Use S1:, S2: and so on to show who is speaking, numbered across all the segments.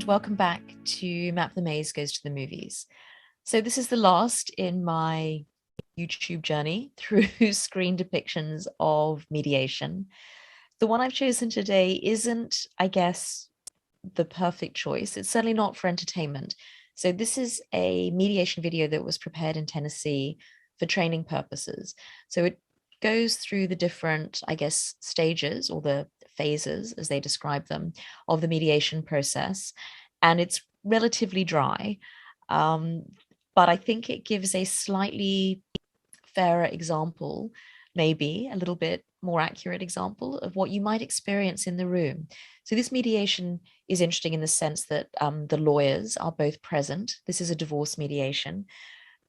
S1: welcome back to Map the Maze Goes to the Movies. So this is the last in my YouTube journey through screen depictions of mediation. The one I've chosen today isn't, I guess, the perfect choice. It's certainly not for entertainment. So this is a mediation video that was prepared in Tennessee for training purposes. So it goes through the different, I guess, stages or the phases, as they describe them, of the mediation process. And it's relatively dry. But I think it gives a slightly fairer example, maybe a little bit more accurate example of what you might experience in the room. So this mediation is interesting in the sense that the lawyers are both present. This is a divorce mediation,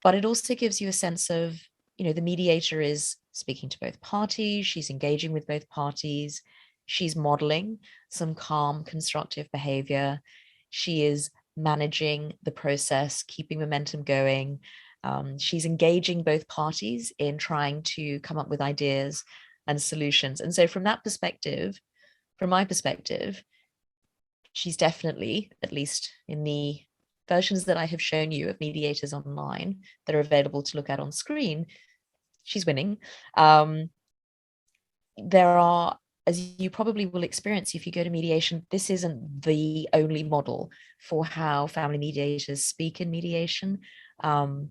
S1: but it also gives you a sense of, the mediator is speaking to both parties, she's engaging with both parties, she's modeling some calm, constructive behavior, she is managing the process, keeping momentum going. She's engaging both parties in trying to come up with ideas and solutions. And so from that perspective, from my perspective, she's definitely, at least in the versions that I have shown you of mediators online that are available to look at on screen, she's winning. There are, as you probably will experience if you go to mediation, this isn't the only model for how family mediators speak in mediation. And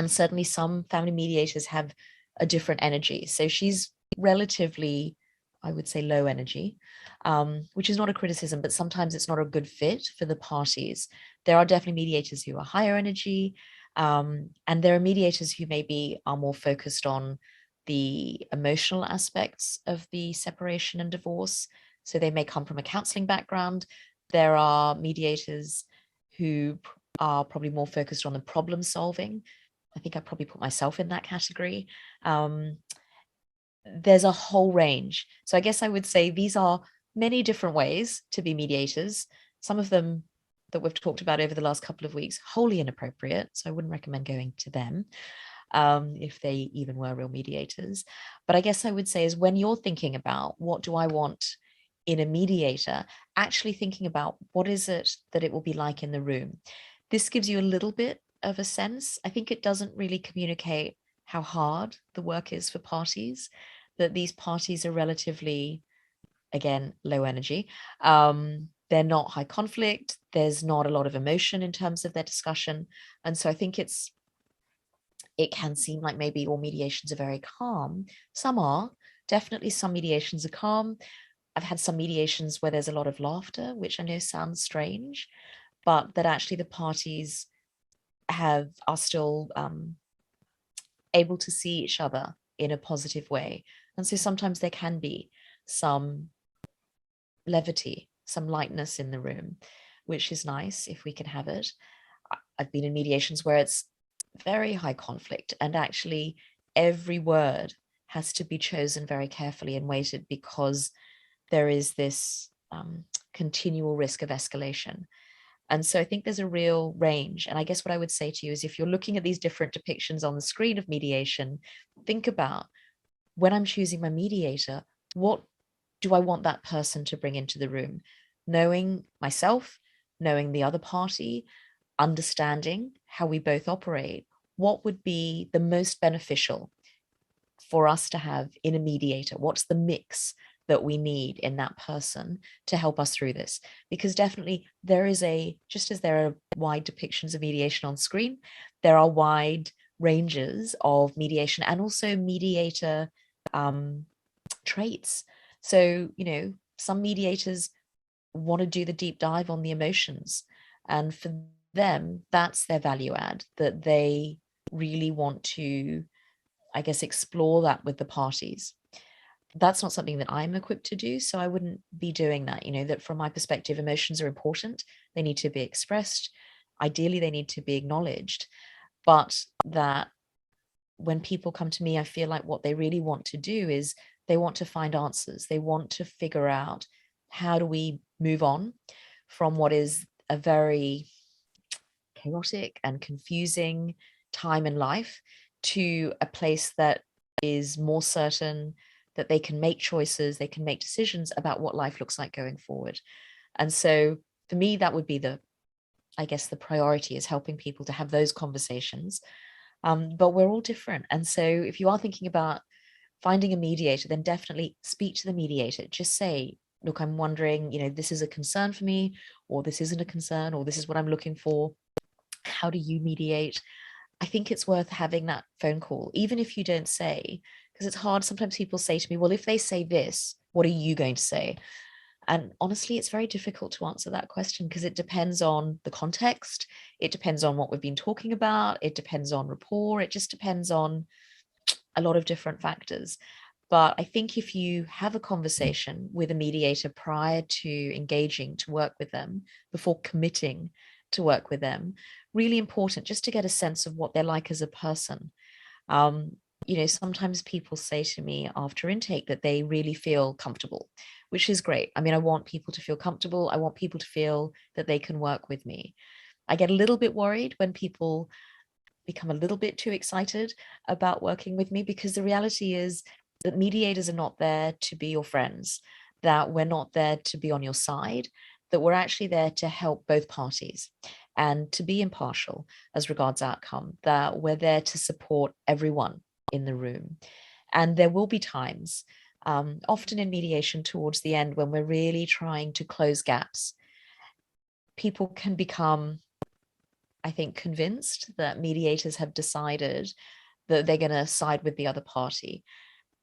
S1: certainly some family mediators have a different energy. So she's relatively, I would say, low energy, which is not a criticism, but sometimes it's not a good fit for the parties. There are definitely mediators who are higher energy, and there are mediators who maybe are more focused on the emotional aspects of the separation and divorce. So they may come from a counseling background. There are mediators who are probably more focused on the problem solving. I think I probably put myself in that category. There's a whole range. So I guess I would say these are many different ways to be mediators. Some of them that we've talked about over the last couple of weeks, wholly inappropriate. So I wouldn't recommend going to them if they even were real mediators. But I guess I would say is when you're thinking about what do I want in a mediator, actually thinking about what is it that it will be like in the room. This gives you a little bit of a sense. I think it doesn't really communicate how hard the work is for parties, that these parties are relatively, again, low energy. They're not high conflict. There's not a lot of emotion in terms of their discussion. And so I think it can seem like maybe all mediations are very calm. Some are. Definitely some mediations are calm. I've had some mediations where there's a lot of laughter, which I know sounds strange, but that actually the parties are still able to see each other in a positive way. And so sometimes there can be some levity, some lightness in the room, which is nice if we can have it. I've been in mediations where it's very high conflict, and actually every word has to be chosen very carefully and weighted because there is this continual risk of escalation. And so I think there's a real range. And I guess what I would say to you is if you're looking at these different depictions on the screen of mediation, think about when I'm choosing my mediator, what do I want that person to bring into the room? Knowing myself, knowing the other party, understanding how we both operate, what would be the most beneficial for us to have in a mediator? What's the mix that we need in that person to help us through this? Because definitely there is just as there are wide depictions of mediation on screen, there are wide ranges of mediation and also mediator traits. So, some mediators want to do the deep dive on the emotions, and for them, that's their value add, that they really want to, I guess, explore that with the parties. That's not something that I'm equipped to do, so I wouldn't be doing that. That from my perspective, emotions are important. They need to be expressed. Ideally, they need to be acknowledged. But that when people come to me, I feel like what they really want to do is they want to find answers. They want to figure out, how do we move on from what is a very chaotic and confusing time in life to a place that is more certain, that they can make choices, they can make decisions about what life looks like going forward. And so for me, that would be I guess the priority, is helping people to have those conversations. But we're all different. And so if you are thinking about finding a mediator, then definitely speak to the mediator. Just say, look, I'm wondering, this is a concern for me, or this isn't a concern, or this is what I'm looking for. How do you mediate? I think it's worth having that phone call, even if you don't say, because it's hard. Sometimes people say to me, well, if they say this, what are you going to say? And honestly, it's very difficult to answer that question because it depends on the context. It depends on what we've been talking about. It depends on rapport. It just depends on a lot of different factors. But I think if you have a conversation with a mediator prior to engaging to work with them, before committing to work with them, really important just to get a sense of what they're like as a person. Sometimes people say to me after intake that they really feel comfortable, which is great. I mean, I want people to feel comfortable. I want people to feel that they can work with me. I get a little bit worried when people become a little bit too excited about working with me, because the reality is that mediators are not there to be your friends, that we're not there to be on your side, that we're actually there to help both parties and to be impartial as regards outcome, that we're there to support everyone in the room. And there will be times, often in mediation towards the end, when we're really trying to close gaps. People can become, I think, convinced that mediators have decided that they're going to side with the other party.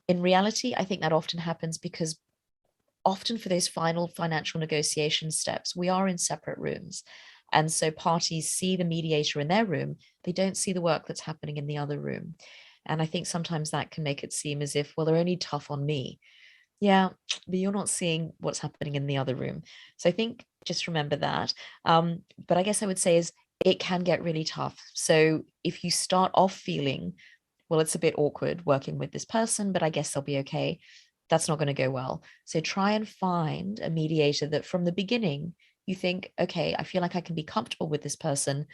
S1: In reality, I think that often happens because often for those final financial negotiation steps, we are in separate rooms. And so parties see the mediator in their room, they don't see the work that's happening in the other room. And I think sometimes that can make it seem as if, well, they're only tough on me. Yeah, but you're not seeing what's happening in the other room. So I think just remember that. But I guess I would say is it can get really tough. So if you start off feeling, well, it's a bit awkward working with this person, but I guess they'll be okay, that's not going to go well. So try and find a mediator that from the beginning you think, okay, I feel like I can be comfortable with this person,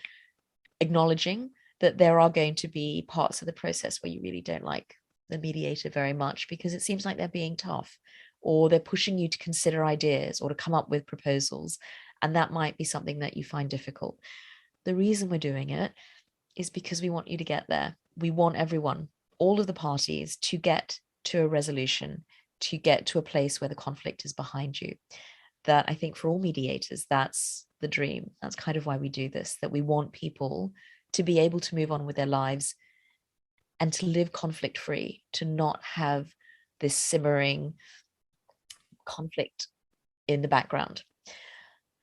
S1: acknowledging that there are going to be parts of the process where you really don't like the mediator very much because it seems like they're being tough, or they're pushing you to consider ideas or to come up with proposals. And that might be something that you find difficult. The reason we're doing it is because we want you to get there. We want everyone, all of the parties, to get to a resolution, to get to a place where the conflict is behind you. That I think for all mediators, that's the dream. That's kind of why we do this, that we want people to be able to move on with their lives and to live conflict free, to not have this simmering conflict in the background.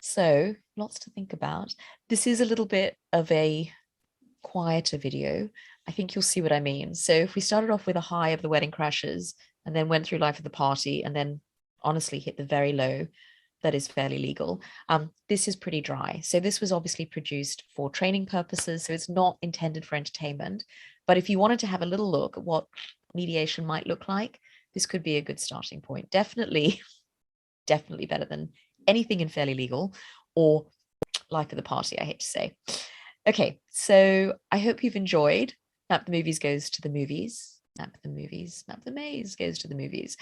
S1: So lots to think about. This is a little bit of a quieter video. I think you'll see what I mean. So if we started off with a high of the wedding crashes and then went through life of the party and then honestly hit the very low that is fairly legal, this is pretty dry. So this was obviously produced for training purposes, so it's not intended for entertainment. But if you wanted to have a little look at what mediation might look like, this could be a good starting point. Definitely better than anything in fairly legal or life of the party, I hate to say. Okay, so I hope you've enjoyed Map the Movies Goes to the Movies. Map the Maze goes to the movies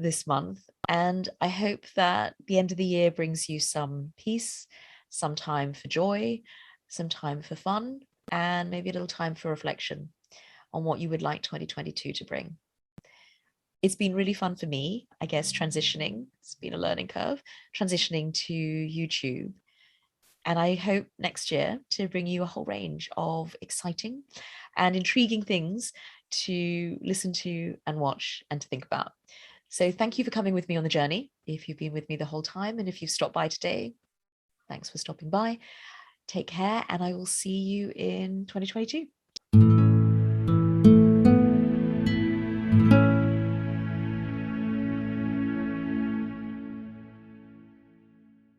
S1: this month. And I hope that the end of the year brings you some peace, some time for joy, some time for fun, and maybe a little time for reflection on what you would like 2022 to bring. It's been really fun for me, I guess, transitioning. It's been a learning curve, transitioning to YouTube. And I hope next year to bring you a whole range of exciting and intriguing things to listen to and watch and to think about. So thank you for coming with me on the journey. If you've been with me the whole time, and if you've stopped by today, thanks for stopping by. Take care, and I will see you in 2022.